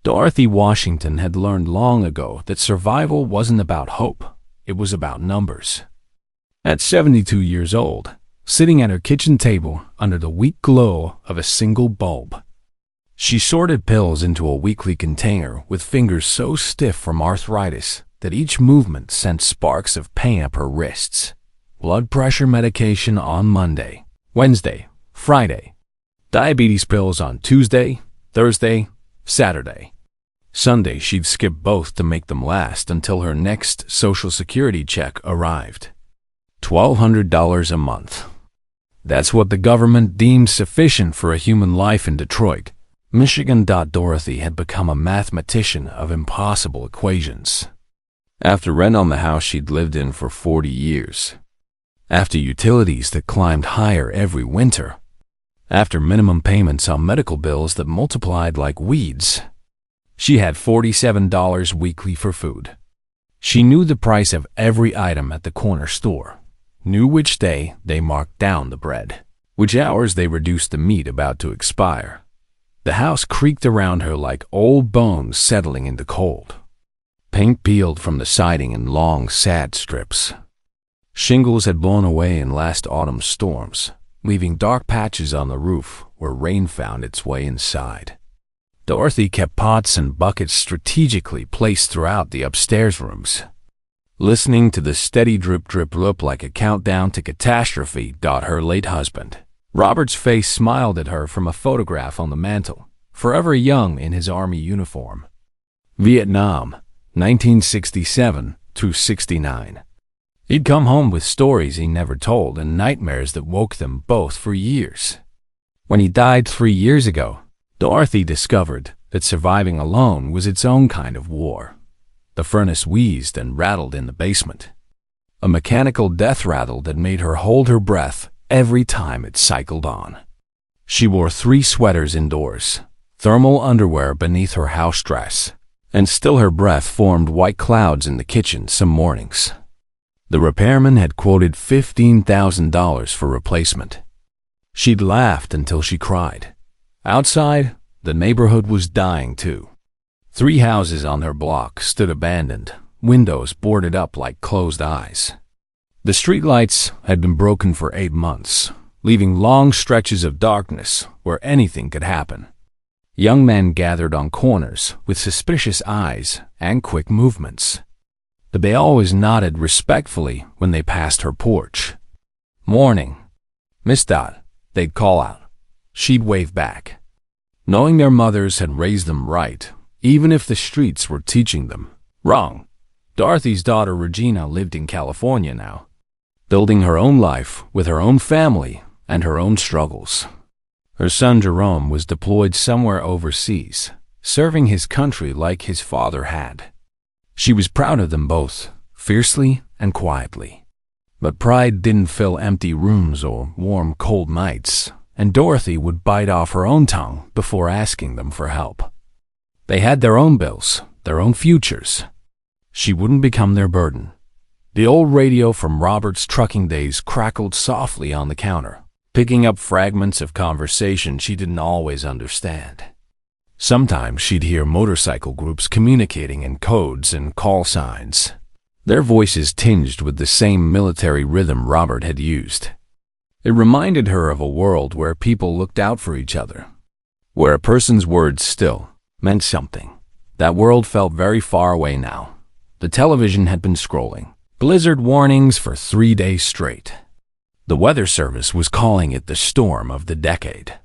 Dorothy Washington had learned long ago that survival wasn't about hope, it was about numbers. At 72 years old, sitting at her kitchen table under the weak glow of a single bulb, she sorted pills into a weekly container with fingers so stiff from arthritis that each movement sent sparks of pain up her wrists. Blood pressure medication on Monday, Wednesday, Friday. Diabetes pills on Tuesday, Thursday, Saturday. Sunday she'd skip both to make them last until her next Social Security check arrived. $1,200 a month. That's what the government deemed sufficient for a human life in Detroit, Michigan. Dorothy had become a mathematician of impossible equations. After rent on the house she'd lived in for 40 years. After utilities that climbed higher every winter. After minimum payments on medical bills that multiplied like weeds. She had $47 weekly for food. She knew the price of every item at the corner store, knew which day they marked down the bread, which hours they reduced the meat about to expire. The house creaked around her like old bones settling into cold. Paint peeled from the siding in long, sad strips. Shingles had blown away in last autumn's storms, leaving dark patches on the roof where rain found its way inside. Dorothy kept pots and buckets strategically placed throughout the upstairs rooms, listening to the steady drip like a countdown to catastrophe. Her late husband, Robert's face smiled at her from a photograph on the mantel, forever young in his army uniform. Vietnam, 1967 through 69. He'd come home with stories he never told and nightmares that woke them both for years. When he died 3 years ago, Dorothy discovered that surviving alone was its own kind of war. The furnace wheezed and rattled in the basement, a mechanical death rattle that made her hold her breath every time it cycled on. She wore 3 sweaters indoors, thermal underwear beneath her house dress, and still her breath formed white clouds in the kitchen some mornings. The repairman had quoted $15,000 for replacement. She'd laughed until she cried. Outside, the neighborhood was dying too. 3 houses on her block stood abandoned, windows boarded up like closed eyes. The streetlights had been broken for 8 months, leaving long stretches of darkness where anything could happen. Young men gathered on corners with suspicious eyes and quick movements, but they always nodded respectfully when they passed her porch. "Morning, Miss Dot," they'd call out. She'd wave back, knowing their mothers had raised them right, even if the streets were teaching them wrong. Dorothy's daughter Regina lived in California now, building her own life with her own family and her own struggles. Her son Jerome was deployed somewhere overseas, serving his country like his father had. She was proud of them both, fiercely and quietly. But pride didn't fill empty rooms or warm, cold nights, and Dorothy would bite off her own tongue before asking them for help. They had their own bills, their own futures. She wouldn't become their burden. The old radio from Robert's trucking days crackled softly on the counter, picking up fragments of conversation she didn't always understand. Sometimes she'd hear motorcycle groups communicating in codes and call signs, their voices tinged with the same military rhythm Robert had used. It reminded her of a world where people looked out for each other, where a person's words still meant something. That world felt very far away now. The television had been scrolling. Blizzard warnings for 3 days straight. The weather service was calling it the storm of the decade.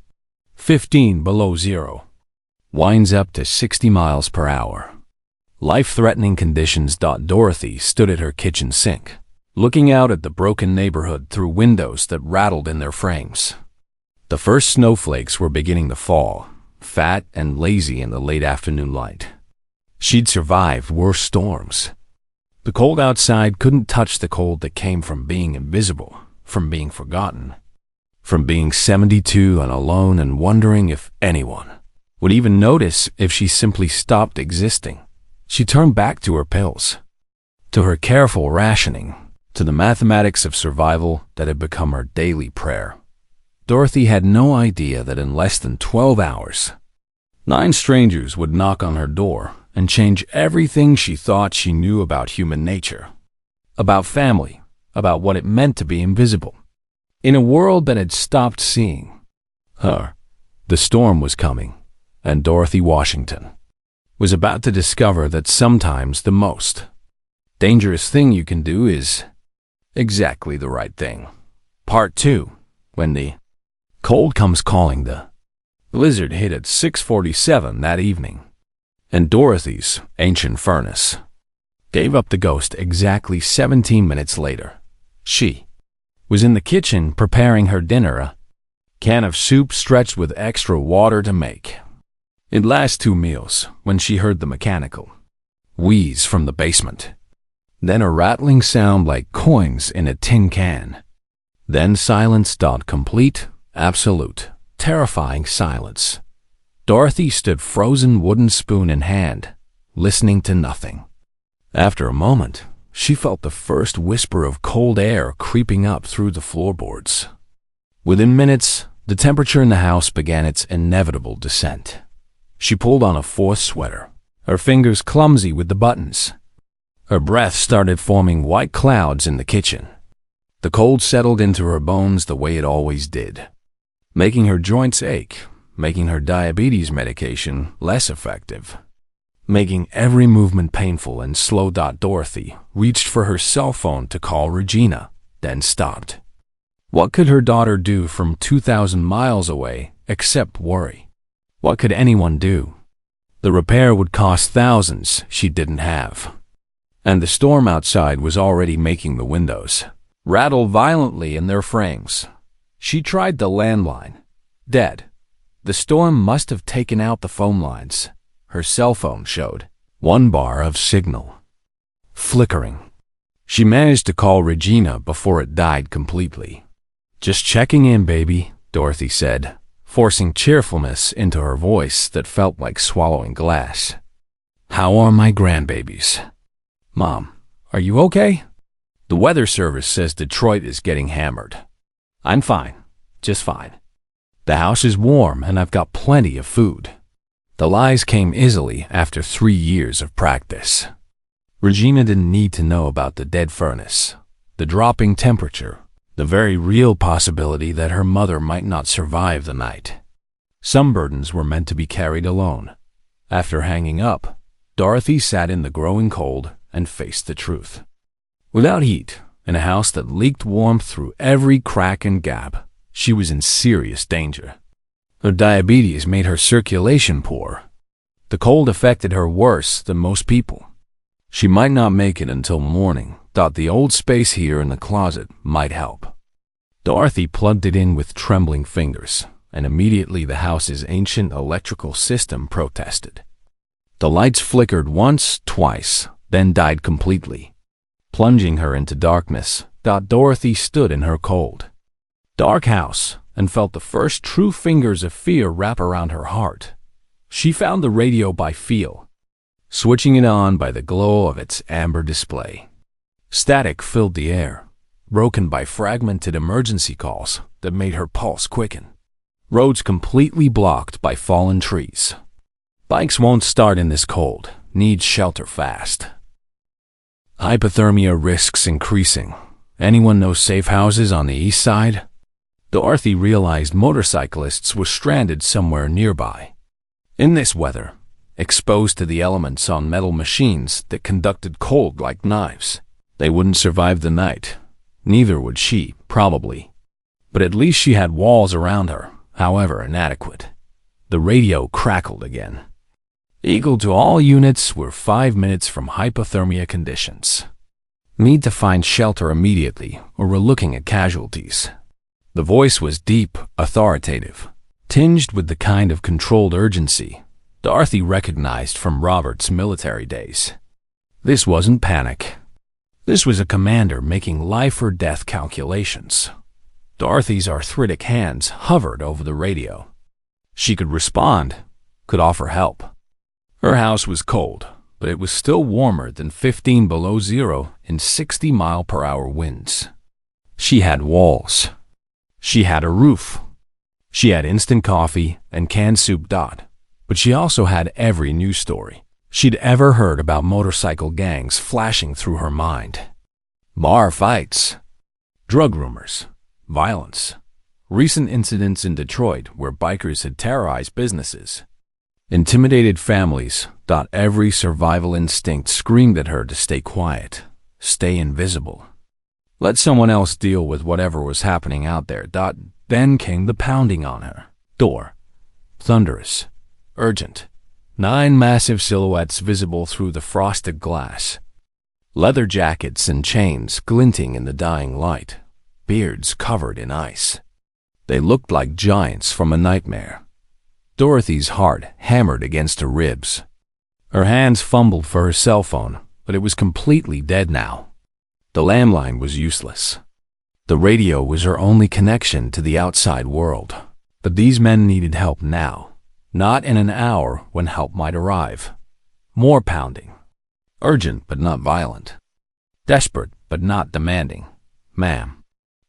15 below zero. Winds up to 60 miles per hour. Life-threatening conditions. Dorothy stood at her kitchen sink, looking out at the broken neighborhood through windows that rattled in their frames. The first snowflakes were beginning to fall, fat and lazy in the late afternoon light. She'd survived worse storms. The cold outside couldn't touch the cold that came from being invisible, from being forgotten, from being 72 and alone and wondering if anyone would even notice if she simply stopped existing. She turned back to her pills, to her careful rationing, to the mathematics of survival that had become her daily prayer. Dorothy had no idea that in less than 12 hours, 9 strangers would knock on her door and change everything she thought she knew about human nature, about family, about what it meant to be invisible. In a world that had stopped seeing her, the storm was coming, and Dorothy Washington was about to discover that sometimes the most dangerous thing you can do is exactly the right thing. Part 2. When the cold comes calling. The blizzard hit at 6:47 that evening, and Dorothy's ancient furnace gave up the ghost exactly 17 minutes later. She was in the kitchen preparing her dinner, a can of soup stretched with extra water to make it last 2 meals, when she heard the mechanical wheeze from the basement. Then a rattling sound like coins in a tin can. Then silence. Complete, absolute, terrifying silence. Dorothy stood frozen, wooden spoon in hand, listening to nothing. After a moment, she felt the first whisper of cold air creeping up through the floorboards. Within minutes, the temperature in the house began its inevitable descent. She pulled on a 4th sweater, her fingers clumsy with the buttons. Her breath started forming white clouds in the kitchen. The cold settled into her bones the way it always did, making her joints ache, making her diabetes medication less effective, making every movement painful and slow. Dorothy reached for her cell phone to call Regina, then stopped. What could her daughter do from 2,000 miles away except worry? What could anyone do? The repair would cost thousands she didn't have, and the storm outside was already making the windows rattle violently in their frames. She tried the landline. Dead. The storm must have taken out the phone lines. Her cell phone showed 1 bar of signal, flickering. She managed to call Regina before it died completely. "Just checking in, baby," Dorothy said, forcing cheerfulness into her voice that felt like swallowing glass. "How are my grandbabies?" "Mom, are you okay?" "The weather service says Detroit is getting hammered." "I'm fine, just fine. The house is warm and I've got plenty of food." The lies came easily after 3 years of practice. Regina didn't need to know about the dead furnace, the dropping temperature, the very real possibility that her mother might not survive the night. Some burdens were meant to be carried alone. After hanging up, Dorothy sat in the growing cold and faced the truth. Without heat, in a house that leaked warmth through every crack and gap, she was in serious danger. Her diabetes made her circulation poor. The cold affected her worse than most people. She might not make it until morning. Thought the old space here in the closet might help. Dorothy plugged it in with trembling fingers, and immediately the house's ancient electrical system protested. The lights flickered once, twice, then died completely, plunging her into darkness. Dorothy stood in her cold, dark house and felt the first true fingers of fear wrap around her heart. She found the radio by feel, switching it on by the glow of its amber display. Static filled the air, broken by fragmented emergency calls that made her pulse quicken. Roads completely blocked by fallen trees. Bikes won't start in this cold, need shelter fast. Hypothermia risks increasing. Anyone know safe houses on the east side? Dorothy realized motorcyclists were stranded somewhere nearby. In this weather, exposed to the elements on metal machines that conducted cold like knives, they wouldn't survive the night. Neither would she, probably. But at least she had walls around her, however inadequate. The radio crackled again. Equal to all units, we're 5 minutes from hypothermia conditions. Need to find shelter immediately, or we're looking at casualties. The voice was deep, authoritative, tinged with the kind of controlled urgency Dorothy recognized from Robert's military days. This wasn't panic. This was a commander making life or death calculations. Dorothy's arthritic hands hovered over the radio. She could respond, could offer help. Her house was cold, but it was still warmer than 15 below zero in 60-mile-per-hour winds. She had walls. She had a roof. She had instant coffee and canned soup. But she also had every news story she'd ever heard about motorcycle gangs flashing through her mind. Bar fights, drug rumors, violence, recent incidents in Detroit where bikers had terrorized businesses, intimidated families. Every survival instinct screamed at her to stay quiet, stay invisible. Let someone else deal with whatever was happening out there. Then came the pounding on her door. Thunderous, urgent. 9 massive silhouettes visible through the frosted glass. Leather jackets and chains glinting in the dying light. Beards covered in ice. They looked like giants from a nightmare. Dorothy's heart hammered against her ribs. Her hands fumbled for her cell phone, but it was completely dead now. The landline was useless. The radio was her only connection to the outside world. But these men needed help now, not in an hour when help might arrive. More pounding. Urgent but not violent. Desperate but not demanding. Ma'am.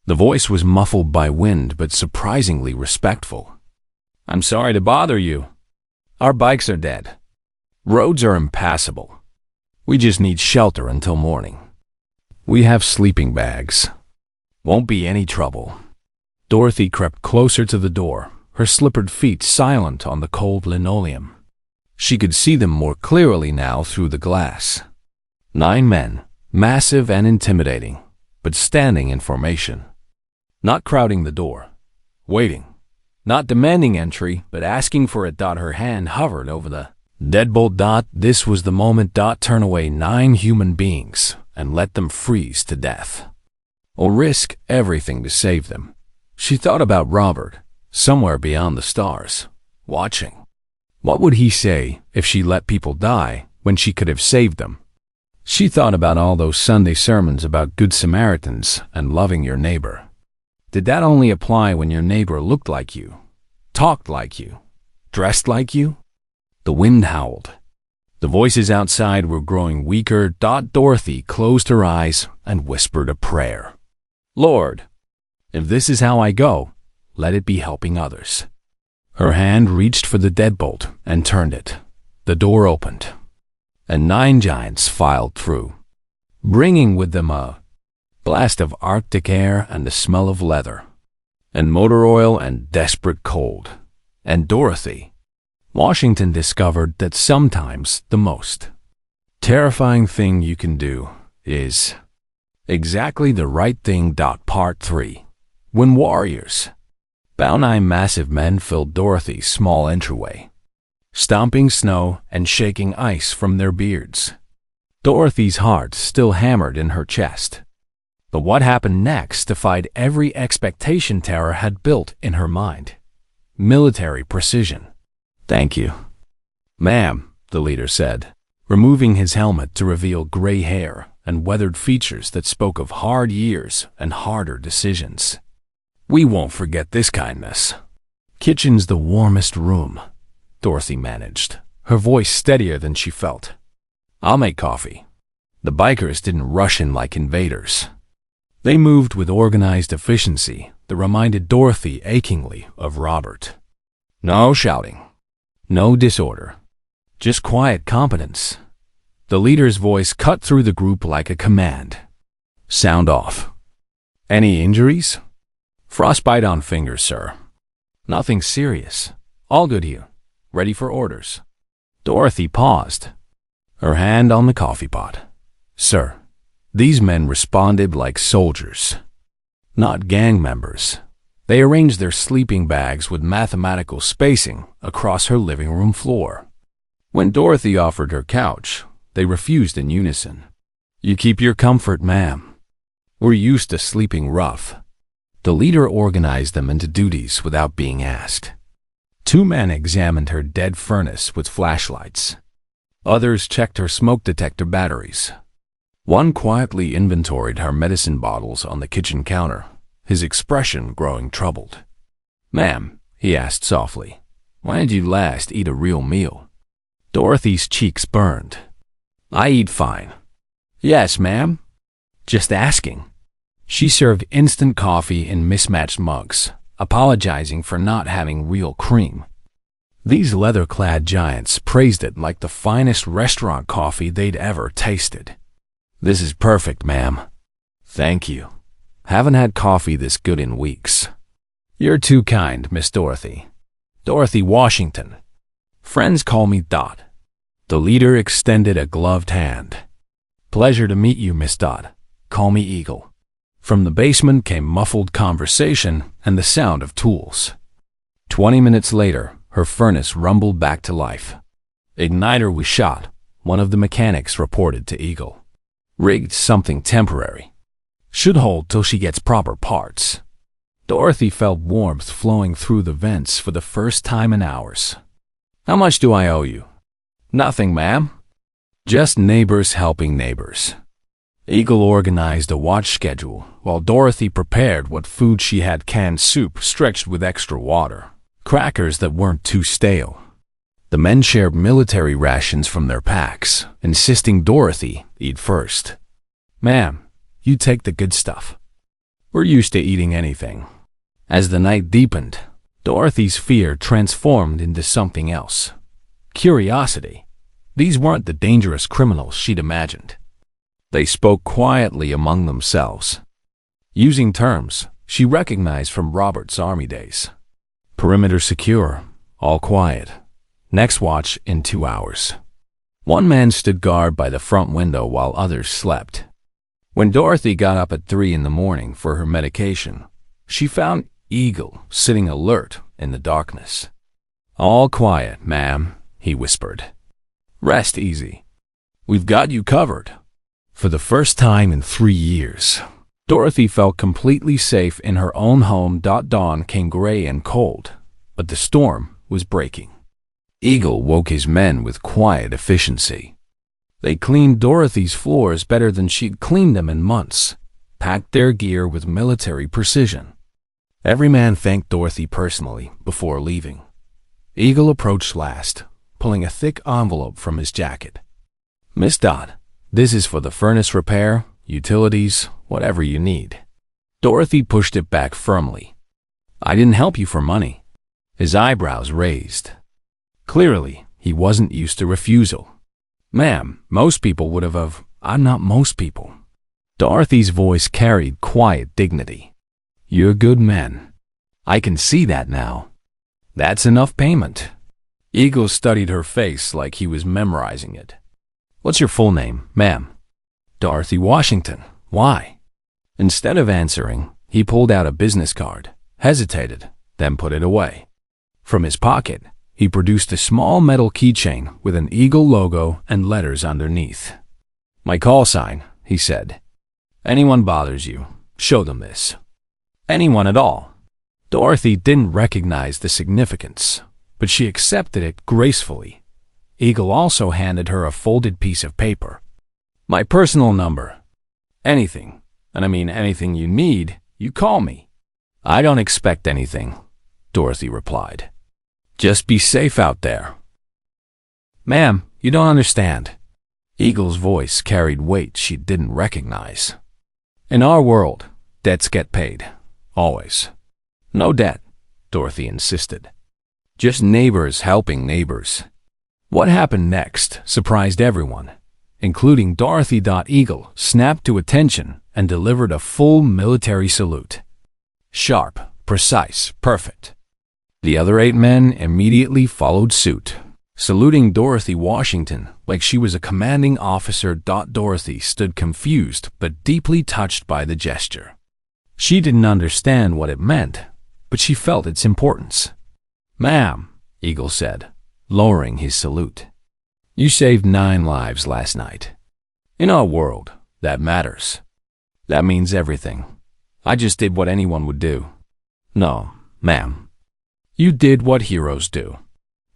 The voice was muffled by wind but surprisingly respectful. I'm sorry to bother you. Our bikes are dead. Roads are impassable. We just need shelter until morning. We have sleeping bags. Won't be any trouble. Dorothy crept closer to the door, her slippered feet silent on the cold linoleum. She could see them more clearly now through the glass. 9 men, massive and intimidating, but standing in formation. Not crowding the door. Waiting. Not demanding entry, but asking for it. Her hand hovered over the deadbolt. This was the moment. Turn away 9 human beings and let them freeze to death. Or risk everything to save them. She thought about Robert, somewhere beyond the stars, watching. What would he say if she let people die when she could have saved them? She thought about all those Sunday sermons about good Samaritans and loving your neighbor. Did that only apply when your neighbor looked like you, talked like you, dressed like you? The wind howled. The voices outside were growing weaker. Dorothy closed her eyes and whispered a prayer. Lord, if this is how I go, let it be helping others. Her hand reached for the deadbolt and turned it. The door opened, and 9 giants filed through, bringing with them a blast of Arctic air and the smell of leather, and motor oil and desperate cold. And Dorothy, Washington discovered that sometimes the most terrifying thing you can do is exactly the right thing. Part 3. When warriors. About 9 massive men filled Dorothy's small entryway, stomping snow and shaking ice from their beards. Dorothy's heart still hammered in her chest. But what happened next defied every expectation Tara had built in her mind. Military precision. Thank you. Ma'am, the leader said, removing his helmet to reveal gray hair and weathered features that spoke of hard years and harder decisions. We won't forget this kindness. Kitchen's the warmest room, Dorothy managed, her voice steadier than she felt. I'll make coffee. The bikers didn't rush in like invaders. They moved with organized efficiency that reminded Dorothy achingly of Robert. No shouting. No disorder. Just quiet competence. The leader's voice cut through the group like a command. Sound off. Any injuries? Frostbite on fingers, sir. Nothing serious. All good here. Ready for orders. Dorothy paused, her hand on the coffee pot. Sir, these men responded like soldiers, not gang members. They arranged their sleeping bags with mathematical spacing across her living room floor. When Dorothy offered her couch, they refused in unison. You keep your comfort, ma'am. We're used to sleeping rough. The leader organized them into duties without being asked. 2 men examined her dead furnace with flashlights. Others checked her smoke detector batteries. One quietly inventoried her medicine bottles on the kitchen counter, his expression growing troubled. Ma'am, he asked softly, when did you last eat a real meal? Dorothy's cheeks burned. I eat fine. Yes, ma'am. Just asking. She served instant coffee in mismatched mugs, apologizing for not having real cream. These leather-clad giants praised it like the finest restaurant coffee they'd ever tasted. "This is perfect, ma'am." "Thank you. Haven't had coffee this good in weeks." "You're too kind, Miss Dorothy." "Dorothy Washington." "Friends call me Dot." The leader extended a gloved hand. "Pleasure to meet you, Miss Dot. Call me Eagle." From the basement came muffled conversation and the sound of tools. 20 minutes later, her furnace rumbled back to life. "Igniter was shot," one of the mechanics reported to Eagle. "Rigged something temporary. Should hold till she gets proper parts." Dorothy felt warmth flowing through the vents for the first time in hours. "How much do I owe you?" "Nothing, ma'am. Just neighbors helping neighbors." Eagle organized a watch schedule while Dorothy prepared what food she had: canned soup stretched with extra water, crackers that weren't too stale. The men shared military rations from their packs, insisting Dorothy eat first. "Ma'am, you take the good stuff. We're used to eating anything." As the night deepened, Dorothy's fear transformed into something else. Curiosity. These weren't the dangerous criminals she'd imagined. They spoke quietly among themselves, using terms she recognized from Robert's Army days. "Perimeter secure, all quiet. Next watch in 2 hours." One man stood guard by the front window while others slept. When Dorothy got up at 3 in the morning for her medication, she found Eagle sitting alert in the darkness. "All quiet, ma'am," he whispered. "Rest easy. We've got you covered." For the first time in 3 years, Dorothy felt completely safe in her own home. Dawn came gray and cold, but the storm was breaking. Eagle woke his men with quiet efficiency. They cleaned Dorothy's floors better than she'd cleaned them in months, packed their gear with military precision. Every man thanked Dorothy personally before leaving. Eagle approached last, pulling a thick envelope from his jacket. "Miss Dot, this is for the furnace repair, utilities, whatever you need." Dorothy pushed it back firmly. "I didn't help you for money." His eyebrows raised. Clearly, he wasn't used to refusal. "Ma'am, most people would have. I'm not most people." Dorothy's voice carried quiet dignity. "You're good men. I can see that now. That's enough payment." Eagle studied her face like he was memorizing it. "What's your full name, ma'am?" "Dorothy Washington. Why?" Instead of answering, he pulled out a business card, hesitated, then put it away. From his pocket, he produced a small metal keychain with an eagle logo and letters underneath. "My call sign," he said. "Anyone bothers you, show them this." Anyone at all. Dorothy didn't recognize the significance, but she accepted it gracefully. Eagle also handed her a folded piece of paper. "My personal number. Anything, and I mean anything you need, you call me." "I don't expect anything," Dorothy replied. "Just be safe out there." "Ma'am, you don't understand." Eagle's voice carried weight she didn't recognize. "In our world, debts get paid. Always." "No debt," Dorothy insisted. "Just neighbors helping neighbors." What happened next surprised everyone, including Dorothy. Eagle snapped to attention and delivered a full military salute. Sharp, precise, perfect. The other 8 men immediately followed suit, saluting Dorothy Washington like she was a commanding officer. Dorothy stood confused but deeply touched by the gesture. She didn't understand what it meant, but she felt its importance. "Ma'am," Eagle said, lowering his salute, "you saved 9 lives last night. In our world, that matters. That means everything. I just did what anyone would do." "No, ma'am. You did what heroes do."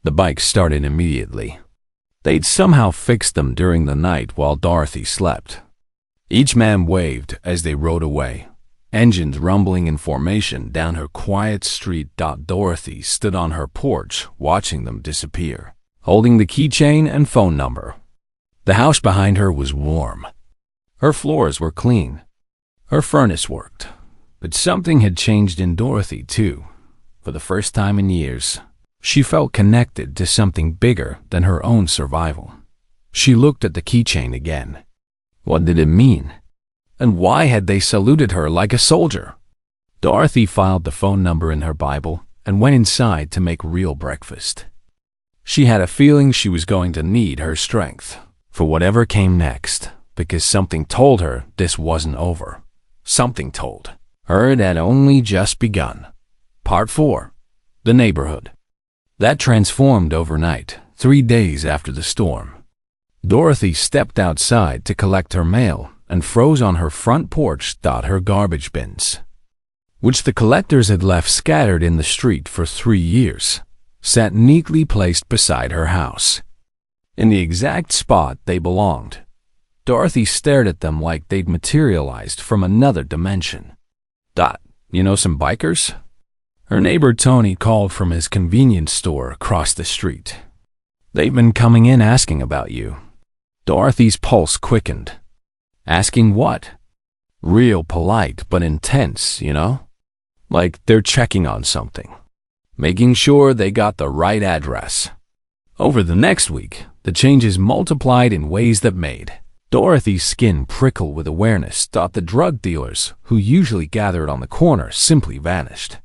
The bikes started immediately. They'd somehow fixed them during the night while Dorothy slept. Each man waved as they rode away, engines rumbling in formation down her quiet street. Dorothy stood on her porch watching them disappear, holding the keychain and phone number. The house behind her was warm. Her floors were clean. Her furnace worked. But something had changed in Dorothy, too. For the first time in years, She felt connected to something bigger than her own survival. She looked at the keychain again. What did it mean? And why had they saluted her like a soldier? Dorothy filed the phone number in her Bible and went inside to make real breakfast. She had a feeling she was going to need her strength for whatever came next, because something told her this wasn't over. Something told her it had only just begun. Part 4. The Neighborhood. That transformed overnight, 3 days after the storm. Dorothy stepped outside to collect her mail and froze on her front porch. Her garbage bins, which the collectors had left scattered in the street for 3 years, sat neatly placed beside her house, in the exact spot they belonged. Dorothy stared at them like they'd materialized from another dimension. You know some bikers? Her neighbor Tony called from his convenience store across the street. They've been coming in asking about you. Dorothy's pulse quickened. Asking what? Real polite but intense, you know? Like they're checking on something, making sure they got the right address. Over the next week, the changes multiplied in ways that made Dorothy's skin prickle with awareness. The drug dealers who usually gathered on the corner simply vanished.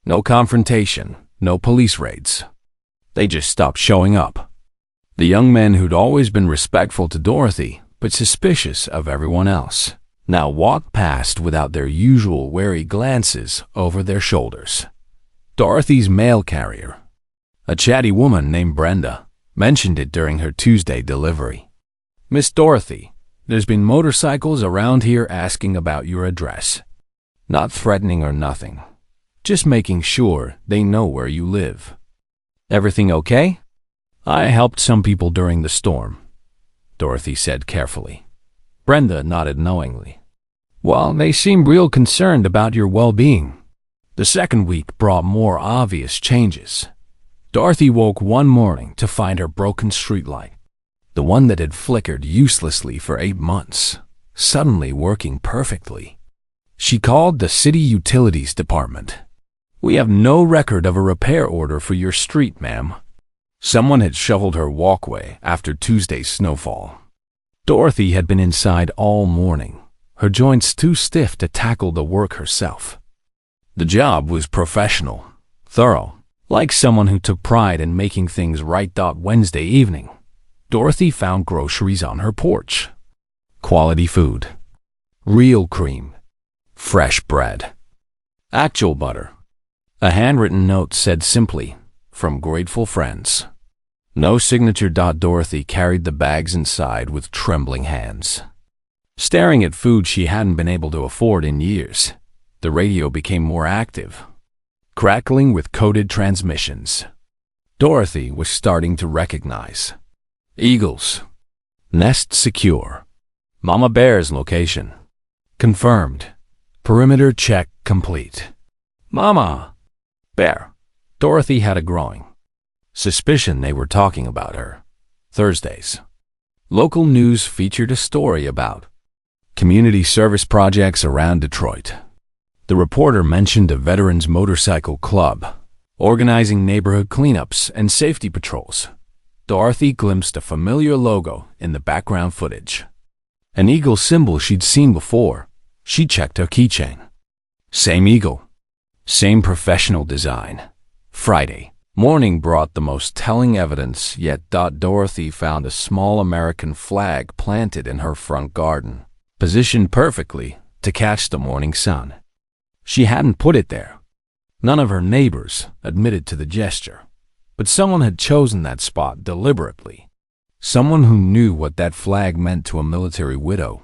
No confrontation, no police raids. They just stopped showing up. The young men who'd always been respectful to Dorothy, but suspicious of everyone else, now walked past without their usual wary glances over their shoulders. Dorothy's mail carrier, a chatty woman named Brenda, mentioned it during her Tuesday delivery. Miss Dorothy, there's been motorcycles around here asking about your address. Not threatening or nothing, just making sure they know where you live. Everything okay? I helped some people during the storm, Dorothy said carefully. Brenda nodded knowingly. Well, they seem real concerned about your well-being. The second week brought more obvious changes. Dorothy woke one morning to find her broken streetlight, the one that had flickered uselessly for 8 months, suddenly working perfectly. She called the city utilities department. We have no record of a repair order for your street, ma'am. Someone had shoveled her walkway after Tuesday's snowfall. Dorothy had been inside all morning, her joints too stiff to tackle the work herself. The job was professional, thorough, like someone who took pride in making things right. Wednesday evening, Dorothy found groceries on her porch. Quality food, real cream, fresh bread, actual butter. A handwritten note said simply, "From grateful friends." No signature. Dorothy carried the bags inside with trembling hands. Staring at food she hadn't been able to afford in years, the radio became more active, crackling with coded transmissions. Dorothy was starting to recognize. Eagles. Nest secure. Mama Bear's location. Confirmed. Perimeter check complete. Mama Bear. Dorothy had a growing suspicion they were talking about her. Thursdays. Local news featured a story about community service projects around Detroit. The reporter mentioned a veterans motorcycle club, organizing neighborhood cleanups and safety patrols. Dorothy glimpsed a familiar logo in the background footage. An eagle symbol she'd seen before. She checked her keychain. Same eagle. Same professional design. Friday morning brought the most telling evidence yet. Dorothy found a small American flag planted in her front garden, positioned perfectly to catch the morning sun. She hadn't put it there. None of her neighbors admitted to the gesture, but someone had chosen that spot deliberately. Someone who knew what that flag meant to a military widow.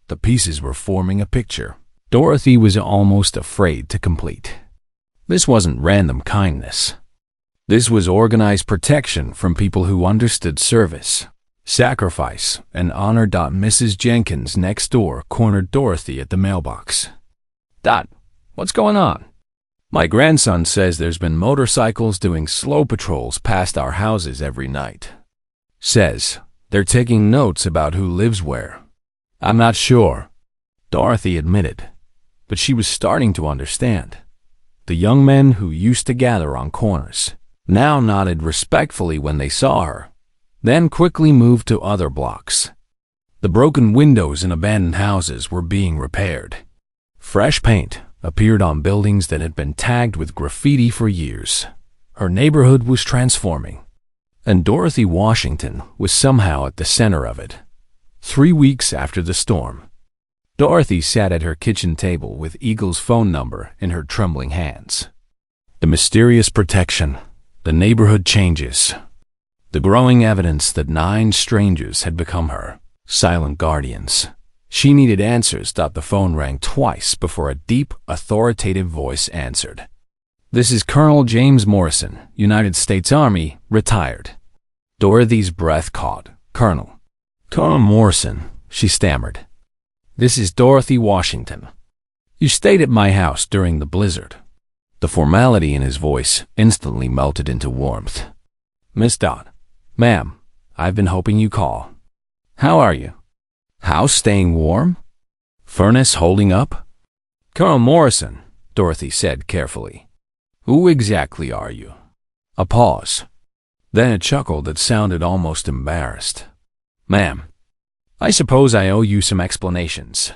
The pieces were forming a picture Dorothy was almost afraid to complete. This wasn't random kindness. This was organized protection from people who understood service, sacrifice, and honor. Mrs. Jenkins next door cornered Dorothy at the mailbox. What's going on? My grandson says there's been motorcycles doing slow patrols past our houses every night. Says they're taking notes about who lives where. I'm not sure, Dorothy admitted, but she was starting to understand. The young men who used to gather on corners now nodded respectfully when they saw her, then quickly moved to other blocks. The broken windows in abandoned houses were being repaired. Fresh paint appeared on buildings that had been tagged with graffiti for years. Her neighborhood was transforming, and Dorothy Washington was somehow at the center of it. 3 weeks after the storm, Dorothy sat at her kitchen table with Eagle's phone number in her trembling hands. The mysterious protection, the neighborhood changes, the growing evidence that 9 strangers had become her silent guardians. She needed answers. The phone rang twice before a deep, authoritative voice answered. "This is Colonel James Morrison, United States Army, retired." Dorothy's breath caught. "Colonel Morrison," she stammered. "This is Dorothy Washington. You stayed at my house during the blizzard." The formality in his voice instantly melted into warmth. "Miss Dot, ma'am, I've been hoping you'd call. How are you? House staying warm? Furnace holding up?" "Colonel Morrison," Dorothy said carefully. "Who exactly are you?" A pause, then a chuckle that sounded almost embarrassed. "Ma'am, I suppose I owe you some explanations."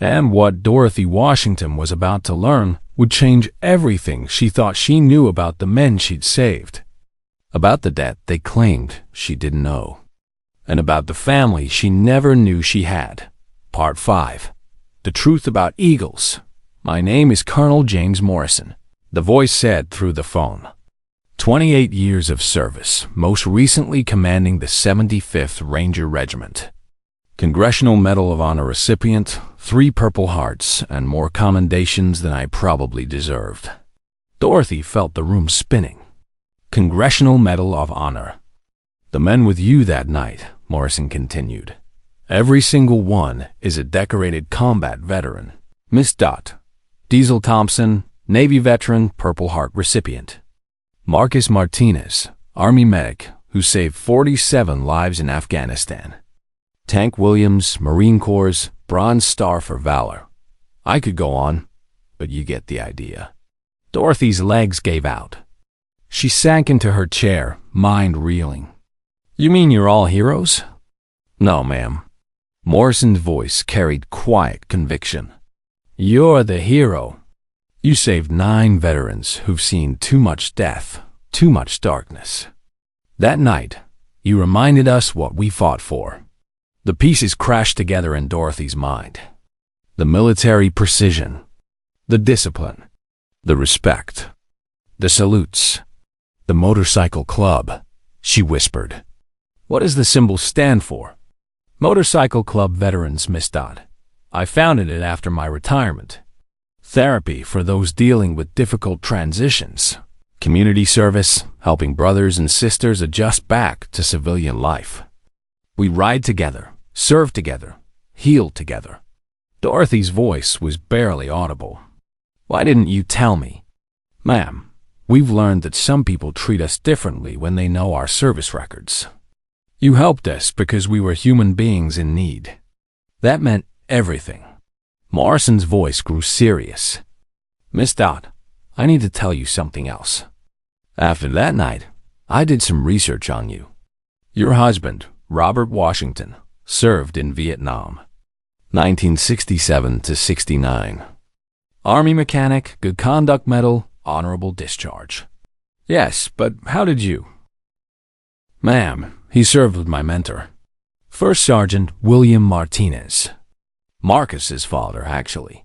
And what Dorothy Washington was about to learn would change everything she thought she knew about the men she'd saved, about the debt they claimed she didn't owe, and about the family she never knew she had. Part 5. The Truth About Eagles. "My name is Colonel James Morrison," the voice said through the phone. 28 years of service, most recently commanding the 75th Ranger Regiment. Congressional Medal of Honor recipient, 3 Purple Hearts, and more commendations than I probably deserved. Dorothy felt the room spinning. Congressional Medal of Honor. "The men with you that night," Morrison continued. "Every single one is a decorated combat veteran. Miss Dot, Diesel Thompson, Navy veteran, Purple Heart recipient. Marcus Martinez, Army medic, who saved 47 lives in Afghanistan. Tank Williams, Marine Corps, Bronze Star for valor. I could go on, but you get the idea." Dorothy's legs gave out. She sank into her chair, mind reeling. "You mean you're all heroes?" "No, ma'am." Morrison's voice carried quiet conviction. "You're the hero. You saved 9 veterans who've seen too much death, too much darkness. That night, you reminded us what we fought for." The pieces crashed together in Dorothy's mind. The military precision, the discipline, the respect, the salutes, the motorcycle club. She whispered. "What does the symbol stand for?" "Motorcycle Club Veterans, Miss Dot. I founded it after my retirement. Therapy for those dealing with difficult transitions. Community service, helping brothers and sisters adjust back to civilian life. We ride together, serve together, heal together." Dorothy's voice was barely audible. "Why didn't you tell me?" "Ma'am, we've learned that some people treat us differently when they know our service records. You helped us because we were human beings in need. That meant everything." Morrison's voice grew serious. "Miss Dot, I need to tell you something else. After that night, I did some research on you. Your husband, Robert Washington, served in Vietnam, 1967 to 69. Army mechanic, Good Conduct Medal, honorable discharge." "Yes, but how did you?" "Ma'am, he served with my mentor, First Sergeant William Martinez. Marcus's father, actually.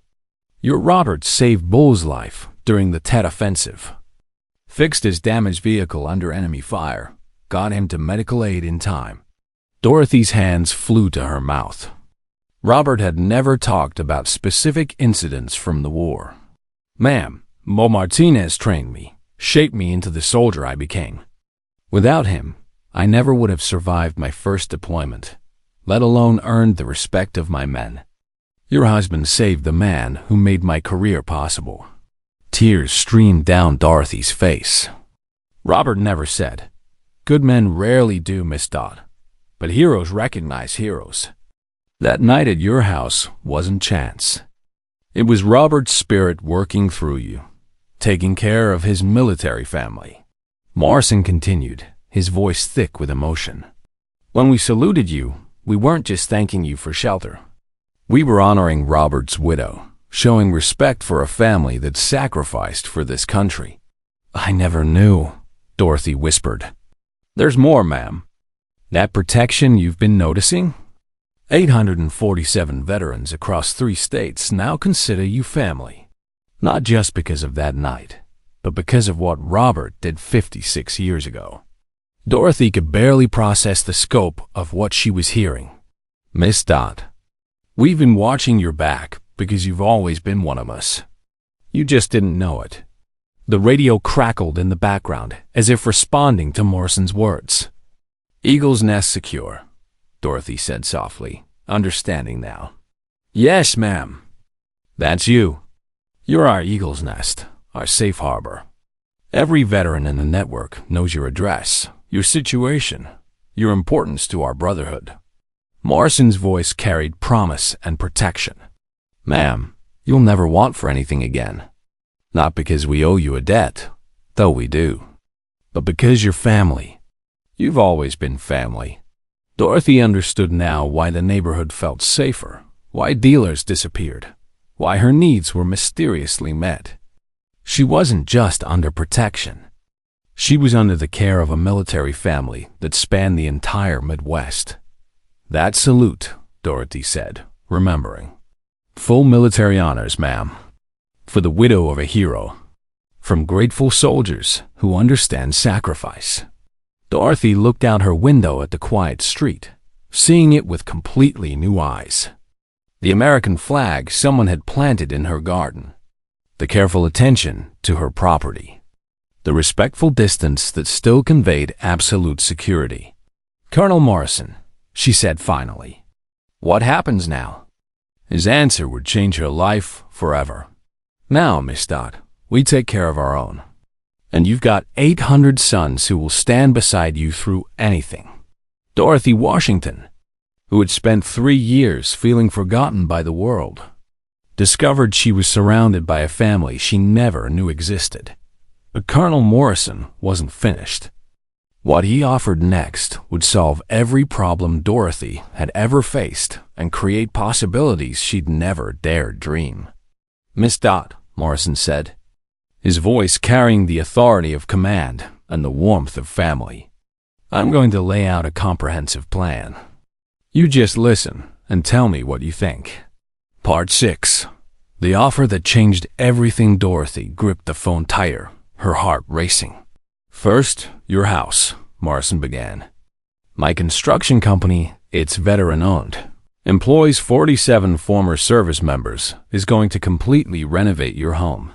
Your Robert saved Bull's life during the Tet Offensive. Fixed his damaged vehicle under enemy fire, got him to medical aid in time." Dorothy's hands flew to her mouth. Robert had never talked about specific incidents from the war. "Ma'am, Mo Martinez trained me, shaped me into the soldier I became. Without him, I never would have survived my first deployment, let alone earned the respect of my men. Your husband saved the man who made my career possible." Tears streamed down Dorothy's face. "Robert never said, 'Good men rarely do, Miss Dot, but heroes recognize heroes.' That night at your house wasn't chance. It was Robert's spirit working through you, taking care of his military family. Morrison continued, his voice thick with emotion. When we saluted you, we weren't just thanking you for shelter. We were honoring Robert's widow, showing respect for a family that sacrificed for this country. I never knew, Dorothy whispered. There's more, ma'am. That protection you've been noticing? 847 veterans across 3 states now consider you family. Not just because of that night, but because of what Robert did 56 years ago. Dorothy could barely process the scope of what she was hearing. Miss Dot, we've been watching your back because you've always been one of us. You just didn't know it. The radio crackled in the background as if responding to Morrison's words. Eagle's Nest secure, Dorothy said softly, understanding now. Yes, ma'am. That's you. You're our Eagle's Nest, our safe harbor. Every veteran in the network knows your address, your situation, your importance to our brotherhood. Morrison's voice carried promise and protection. Ma'am, you'll never want for anything again. Not because we owe you a debt, though we do, but because you're family. You've always been family. Dorothy understood now why the neighborhood felt safer, why dealers disappeared, why her needs were mysteriously met. She wasn't just under protection. She was under the care of a military family that spanned the entire Midwest. That salute, Dorothy said, remembering. Full military honors, ma'am. For the widow of a hero. From grateful soldiers who understand sacrifice. Dorothy looked out her window at the quiet street, seeing it with completely new eyes. The American flag someone had planted in her garden. The careful attention to her property. The respectful distance that still conveyed absolute security. Colonel Morrison, she said finally. What happens now? His answer would change her life forever. Now, Miss Dot, we take care of our own. And you've got 800 sons who will stand beside you through anything. Dorothy Washington, who had spent 3 years feeling forgotten by the world, discovered she was surrounded by a family she never knew existed. But Colonel Morrison wasn't finished. What he offered next would solve every problem Dorothy had ever faced and create possibilities she'd never dared dream. Miss Dot, Morrison said, his voice carrying the authority of command and the warmth of family. I'm going to lay out a comprehensive plan. You just listen and tell me what you think. Part 6. The offer that changed everything. Dorothy gripped the phone tighter, her heart racing. First, your house, Morrison began. My construction company, it's veteran-owned, employs 47 former service members, is going to completely renovate your home.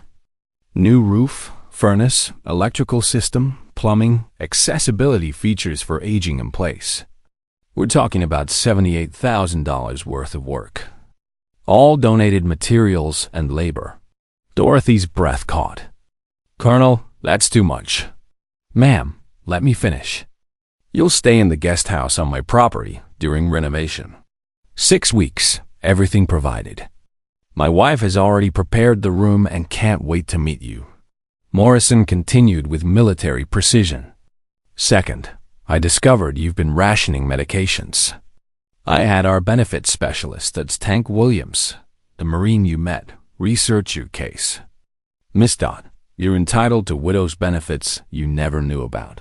New roof, furnace, electrical system, plumbing, accessibility features for aging in place. We're talking about $78,000 worth of work. All donated materials and labor. Dorothy's breath caught. Colonel, that's too much. Ma'am, let me finish. You'll stay in the guest house on my property during renovation. 6 weeks, everything provided. My wife has already prepared the room and can't wait to meet you. Morrison continued with military precision. Second, I discovered you've been rationing medications. I had our benefits specialist, that's Tank Williams, the Marine you met, research your case. Miss Dot, you're entitled to widow's benefits you never knew about.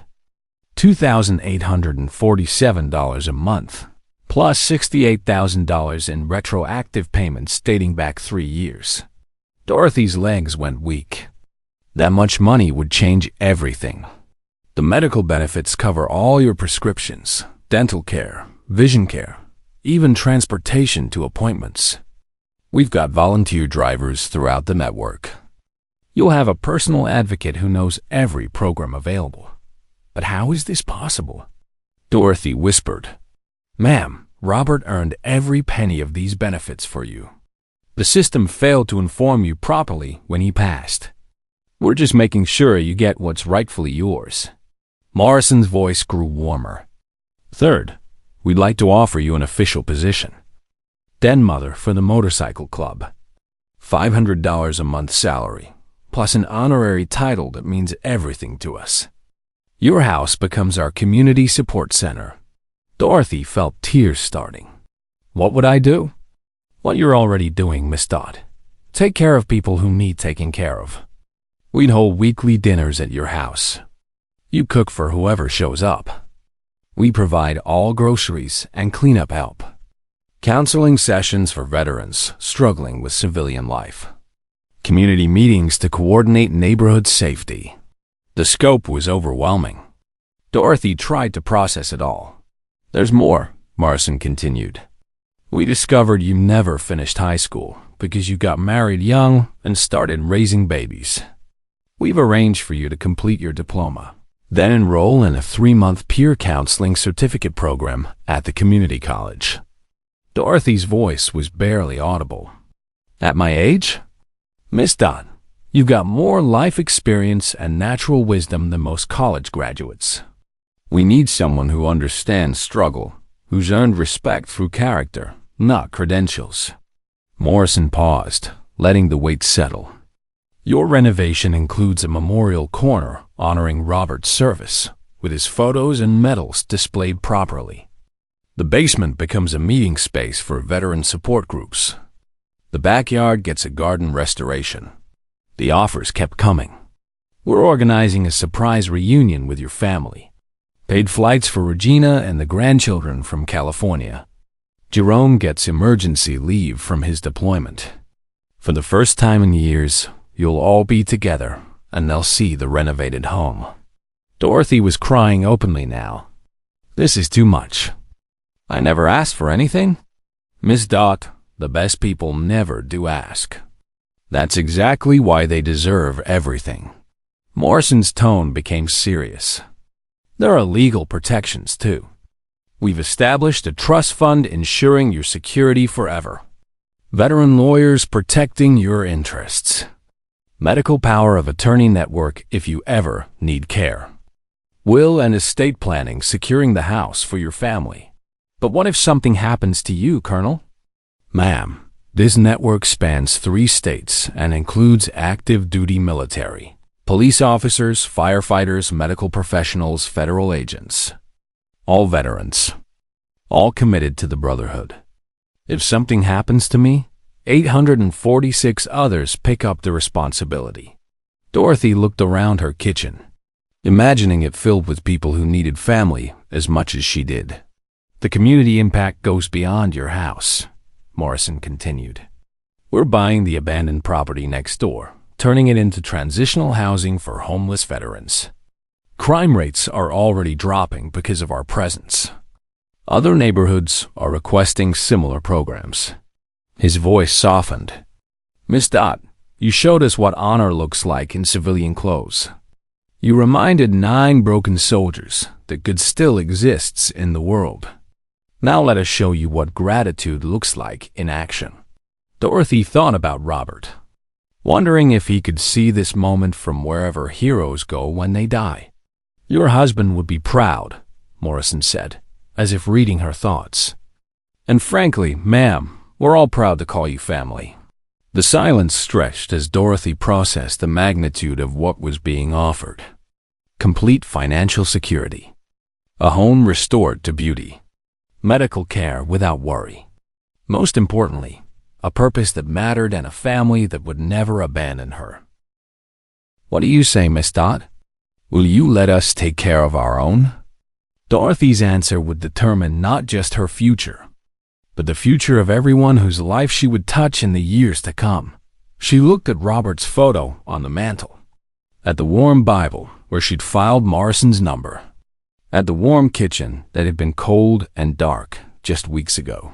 $2,847 a month, plus $68,000 in retroactive payments dating back 3 years. Dorothy's legs went weak. That much money would change everything. The medical benefits cover all your prescriptions, dental care, vision care, even transportation to appointments. We've got volunteer drivers throughout the network. You'll have a personal advocate who knows every program available. But how is this possible? Dorothy whispered. Ma'am, Robert earned every penny of these benefits for you. The system failed to inform you properly when he passed. We're just making sure you get what's rightfully yours. Morrison's voice grew warmer. Third, we'd like to offer you an official position. Den mother for the motorcycle club. $500 a month salary, plus an honorary title that means everything to us. Your house becomes our community support center." Dorothy felt tears starting. What would I do? What you're already doing, Miss Dot. Take care of people who need taking care of. We'd hold weekly dinners at your house. You cook for whoever shows up. We provide all groceries and cleanup help. Counseling sessions for veterans struggling with civilian life. Community meetings to coordinate neighborhood safety. The scope was overwhelming. Dorothy tried to process it all. "There's more," Morrison continued. "We discovered you never finished high school because you got married young and started raising babies. We've arranged for you to complete your diploma, then enroll in a 3-month peer counseling certificate program at the community college." Dorothy's voice was barely audible. "At my age? Miss Dot, you've got more life experience and natural wisdom than most college graduates. We need someone who understands struggle, who's earned respect through character, not credentials." Morrison paused, letting the weight settle. "Your renovation includes a memorial corner honoring Robert's service, with his photos and medals displayed properly. The basement becomes a meeting space for veteran support groups. The backyard gets a garden restoration." The offers kept coming. "We're organizing a surprise reunion with your family. Paid flights for Regina and the grandchildren from California. Jerome gets emergency leave from his deployment. For the first time in years, you'll all be together, and they'll see the renovated home." Dorothy was crying openly now. "This is too much. I never asked for anything." "Miss Dot, the best people never do ask. That's exactly why they deserve everything." Morrison's tone became serious. "There are legal protections, too. We've established a trust fund ensuring your security forever. Veteran lawyers protecting your interests. Medical power of attorney network if you ever need care. Will and estate planning securing the house for your family. But what if something happens to you, Colonel?" "Ma'am, this network spans 3 states and includes active duty military. Police officers, firefighters, medical professionals, federal agents. All veterans. All committed to the Brotherhood. If something happens to me, 846 others pick up the responsibility." Dorothy looked around her kitchen, imagining it filled with people who needed family as much as she did. "The community impact goes beyond your house," Morrison continued. "We're buying the abandoned property next door, turning it into transitional housing for homeless veterans. Crime rates are already dropping because of our presence. Other neighborhoods are requesting similar programs." His voice softened. "Miss Dot, you showed us what honor looks like in civilian clothes. You reminded 9 broken soldiers that good still exists in the world. Now let us show you what gratitude looks like in action." Dorothy thought about Robert, wondering if he could see this moment from wherever heroes go when they die. "Your husband would be proud," Morrison said, as if reading her thoughts. "And frankly, ma'am, we're all proud to call you family." The silence stretched as Dorothy processed the magnitude of what was being offered. Complete financial security. A home restored to beauty. Medical care without worry. Most importantly, a purpose that mattered and a family that would never abandon her. "What do you say, Miss Dot? Will you let us take care of our own?" Dorothy's answer would determine not just her future, but the future of everyone whose life she would touch in the years to come. She looked at Robert's photo on the mantel, at the warm Bible where she'd filed Morrison's number, at the warm kitchen that had been cold and dark just weeks ago.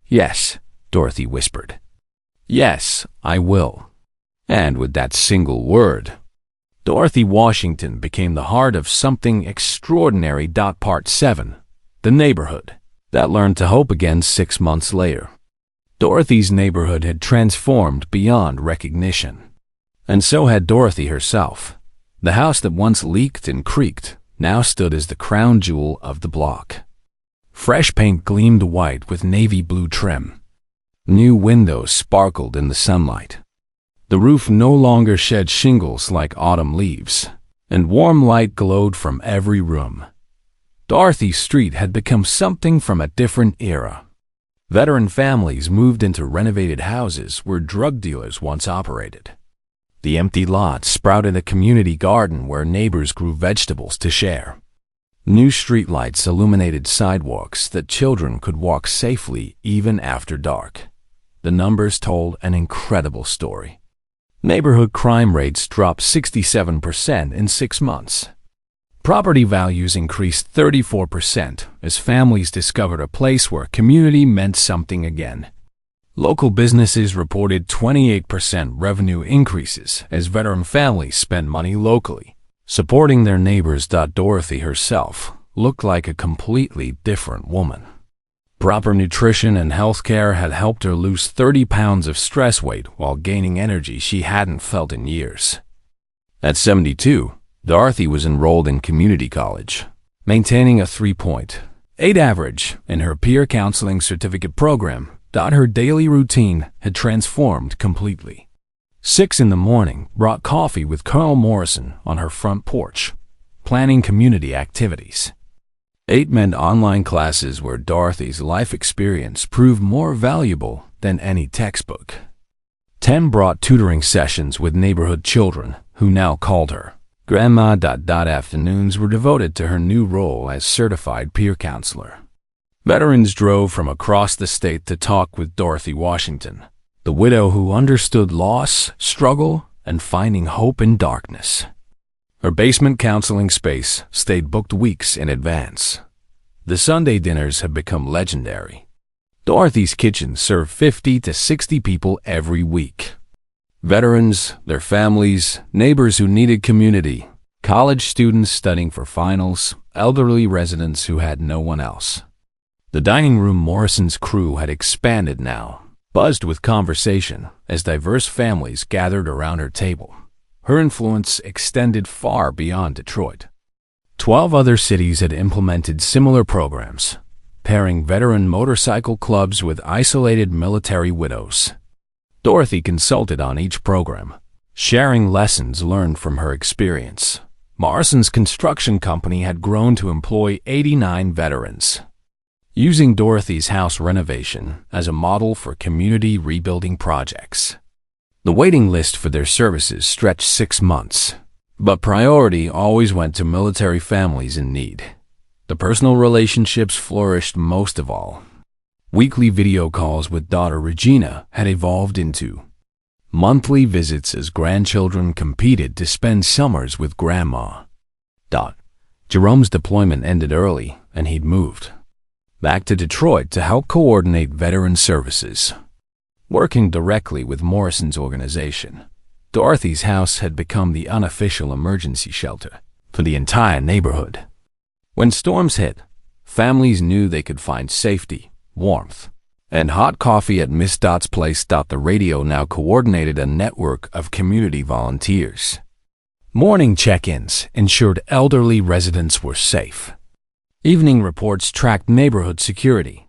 "Yes," Dorothy whispered. "Yes, I will." And with that single word, Dorothy Washington became the heart of something extraordinary. Part 7, the neighborhood that learned to hope again 6 months later. Dorothy's neighborhood had transformed beyond recognition. And so had Dorothy herself. The house that once leaked and creaked now stood as the crown jewel of the block. Fresh paint gleamed white with navy blue trim. New windows sparkled in the sunlight. The roof no longer shed shingles like autumn leaves. and warm light glowed from every room. Dorothy Street had become something from a different era. Veteran families moved into renovated houses where drug dealers once operated. The empty lots sprouted a community garden where neighbors grew vegetables to share. New streetlights illuminated sidewalks that children could walk safely even after dark. The numbers told an incredible story. Neighborhood crime rates dropped 67% in 6 months. Property values increased 34% as families discovered a place where community meant something again. Local businesses reported 28% revenue increases as veteran families spent money locally, supporting their neighbors. Dorothy herself looked like a completely different woman. Proper nutrition and health care had helped her lose 30 pounds of stress weight while gaining energy she hadn't felt in years. At 72, Dorothy was enrolled in community college, maintaining a 3.8 average in her peer counseling certificate program. Her daily routine had transformed completely. 6 in the morning brought coffee with Colonel Morrison on her front porch, planning community activities. 8 meant online classes where Dorothy's life experience proved more valuable than any textbook. 10 brought tutoring sessions with neighborhood children who now called her Grandma. Afternoons were devoted to her new role as certified peer counselor. Veterans drove from across the state to talk with Dorothy Washington, the widow who understood loss, struggle, and finding hope in darkness. Her basement counseling space stayed booked weeks in advance. The Sunday dinners have become legendary. Dorothy's kitchen served 50 to 60 people every week. Veterans, their families, neighbors who needed community, college students studying for finals, elderly residents who had no one else. The dining room Morrison's crew had expanded now, buzzed with conversation as diverse families gathered around her table. Her influence extended far beyond Detroit. 12 other cities had implemented similar programs, pairing veteran motorcycle clubs with isolated military widows. Dorothy consulted on each program, sharing lessons learned from her experience. Morrison's construction company had grown to employ 89 veterans, using Dorothy's house renovation as a model for community rebuilding projects. The waiting list for their services stretched 6 months, but priority always went to military families in need. The personal relationships flourished most of all. Weekly video calls with daughter Regina had evolved into monthly visits as grandchildren competed to spend summers with Grandma. Jerome's deployment ended early, and he'd moved back to Detroit to help coordinate veteran services. Working directly with Morrison's organization, Dorothy's house had become the unofficial emergency shelter for the entire neighborhood. When storms hit, families knew they could find safety, warmth, and hot coffee at Miss Dot's place. The radio now coordinated a network of community volunteers. Morning check-ins ensured elderly residents were safe. Evening reports tracked neighborhood security.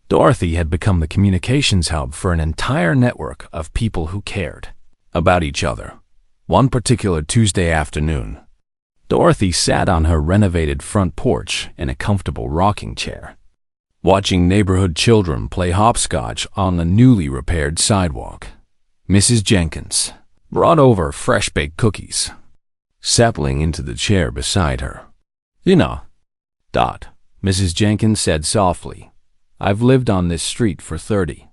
Dorothy had become the communications hub for an entire network of people who cared about each other. One particular Tuesday afternoon, Dorothy sat on her renovated front porch in a comfortable rocking chair, watching neighborhood children play hopscotch on the newly repaired sidewalk. Mrs. Jenkins brought over fresh-baked cookies, settling into the chair beside her. Mrs. Jenkins said softly, "I've lived on this street for 30